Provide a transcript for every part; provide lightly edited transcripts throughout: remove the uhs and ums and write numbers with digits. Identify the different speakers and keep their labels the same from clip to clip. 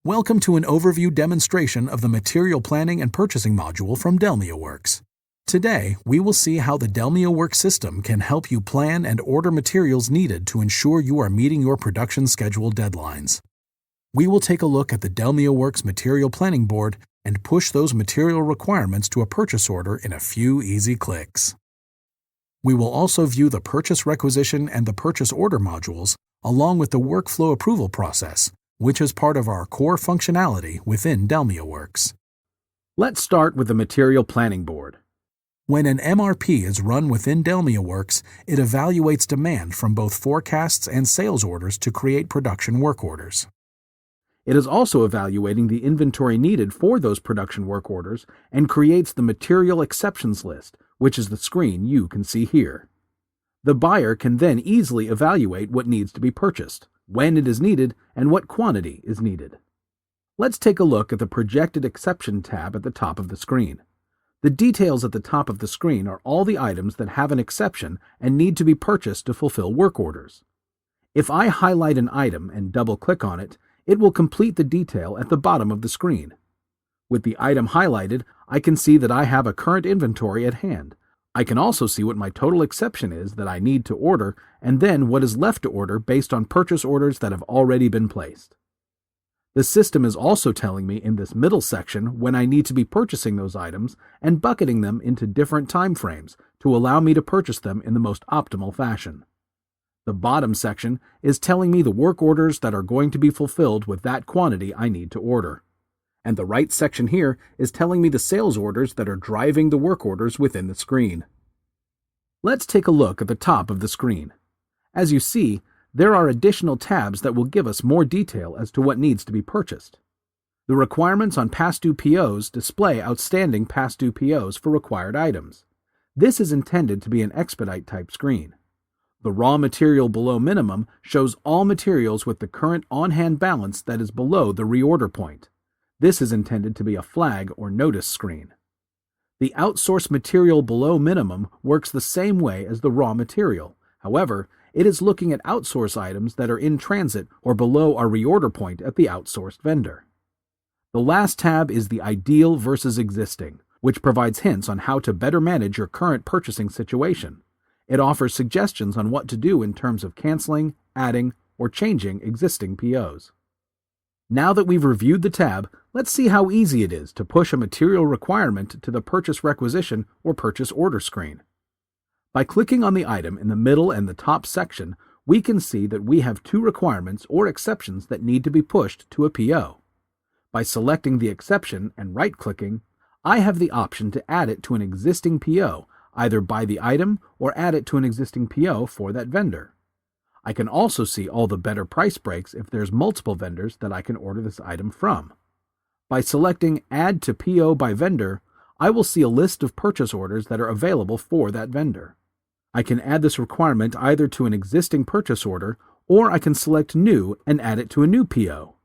Speaker 1: Welcome to an overview demonstration of the Material Planning and Purchasing module from Delmiaworks. Today, we will see how the Delmiaworks system can help you plan and order materials needed to ensure you are meeting your production schedule deadlines. We will take a look at the Delmiaworks Material Planning Board and push those material requirements to a purchase order in a few easy clicks. We will also view the Purchase Requisition and the Purchase Order modules, along with the Workflow Approval process, which is part of our core functionality within Delmiaworks.
Speaker 2: Let's start with the Material Planning Board.
Speaker 1: When an MRP is run within Delmiaworks, it evaluates demand from both forecasts and sales orders to create production work orders.
Speaker 2: It is also evaluating the inventory needed for those production work orders and creates the Material Exceptions list, which is the screen you can see here. The buyer can then easily evaluate what needs to be purchased, when it is needed, and what quantity is needed. Let's take a look at the Projected Exception tab at the top of the screen. The details at the top of the screen are all the items that have an exception and need to be purchased to fulfill work orders. If I highlight an item and double-click on it, it will complete the detail at the bottom of the screen. With the item highlighted, I can see that I have a current inventory at hand. I can also see what my total exception is that I need to order, and then what is left to order based on purchase orders that have already been placed. The system is also telling me in this middle section when I need to be purchasing those items and bucketing them into different time frames to allow me to purchase them in the most optimal fashion. The bottom section is telling me the work orders that are going to be fulfilled with that quantity I need to order. And the right section here is telling me the sales orders that are driving the work orders within the screen. Let's take a look at the top of the screen. As you see, there are additional tabs that will give us more detail as to what needs to be purchased. The requirements on past due POs display outstanding past due POs for required items. This is intended to be an expedite type screen. The raw material below minimum shows all materials with the current on-hand balance that is below the reorder point. This is intended to be a flag or notice screen. The outsourced material below minimum works the same way as the raw material. However, it is looking at outsource items that are in transit or below our reorder point at the outsourced vendor. The last tab is the Ideal versus Existing, which provides hints on how to better manage your current purchasing situation. It offers suggestions on what to do in terms of canceling, adding, or changing existing POs. Now that we've reviewed the tab, let's see how easy it is to push a material requirement to the Purchase Requisition or Purchase Order screen. By clicking on the item in the middle and the top section, we can see that we have two requirements or exceptions that need to be pushed to a PO. By selecting the exception and right-clicking, I have the option to add it to an existing PO, either by the item or add it to an existing PO for that vendor. I can also see all the better price breaks if there's multiple vendors that I can order this item from. By selecting Add to PO by Vendor, I will see a list of purchase orders that are available for that vendor. I can add this requirement either to an existing purchase order, or I can select New and add it to a new PO.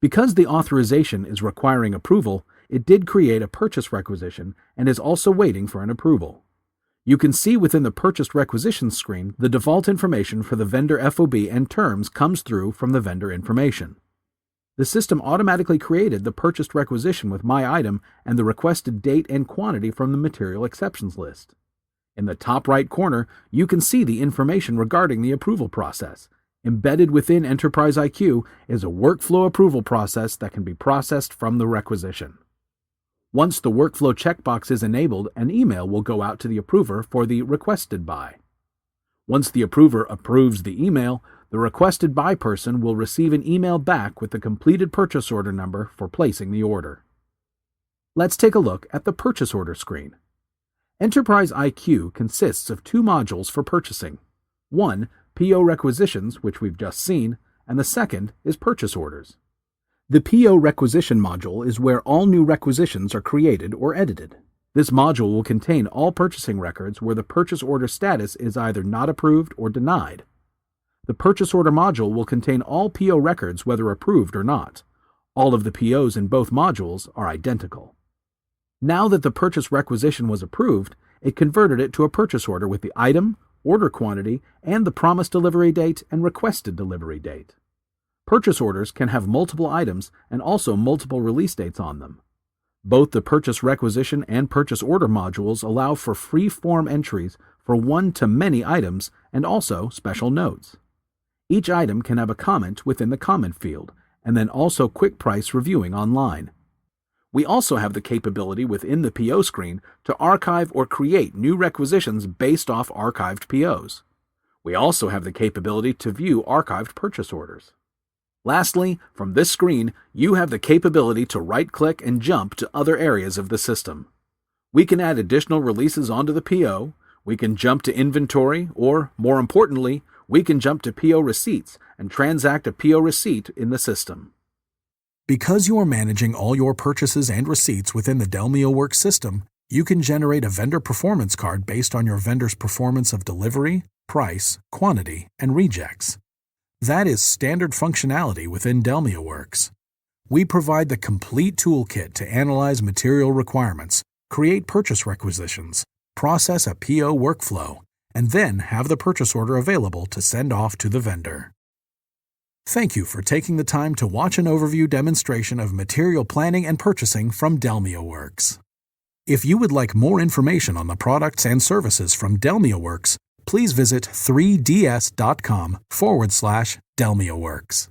Speaker 2: Because the authorization is requiring approval, it did create a purchase requisition and is also waiting for an approval. You can see within the Purchased Requisitions screen the default information for the vendor FOB and terms comes through from the vendor information. The system automatically created the purchased requisition with my item and the requested date and quantity from the Material Exceptions list. In the top right corner, you can see the information regarding the approval process. Embedded within Enterprise IQ is a workflow approval process that can be processed from the requisition. Once the workflow checkbox is enabled, an email will go out to the approver for the requested buy. Once the approver approves the email, the requested buy person will receive an email back with the completed purchase order number for placing the order. Let's take a look at the purchase order screen. Enterprise IQ consists of two modules for purchasing. One, PO requisitions, which we've just seen, and the second is purchase orders. The PO requisition module is where all new requisitions are created or edited. This module will contain all purchasing records where the purchase order status is either not approved or denied. The purchase order module will contain all PO records whether approved or not. All of the POs in both modules are identical. Now that the purchase requisition was approved, it converted it to a purchase order with the item, order quantity, and the promised delivery date and requested delivery date. Purchase orders can have multiple items and also multiple release dates on them. Both the purchase requisition and purchase order modules allow for free-form entries for one-to-many items and also special notes. Each item can have a comment within the comment field, and then also quick price reviewing online. We also have the capability within the PO screen to archive or create new requisitions based off archived POs. We also have the capability to view archived purchase orders. Lastly, from this screen, you have the capability to right-click and jump to other areas of the system. We can add additional releases onto the PO, we can jump to inventory, or, more importantly, we can jump to PO receipts and transact a PO receipt in the system.
Speaker 1: Because you are managing all your purchases and receipts within the Delmiaworks system, you can generate a vendor performance card based on your vendor's performance of delivery, price, quantity, and rejects. That is standard functionality within Delmiaworks. We provide the complete toolkit to analyze material requirements, create purchase requisitions, process a PO workflow, and then have the purchase order available to send off to the vendor. Thank you for taking the time to watch an overview demonstration of material planning and purchasing from Delmiaworks. If you would like more information on the products and services from Delmiaworks, please visit 3ds.com/Delmiaworks.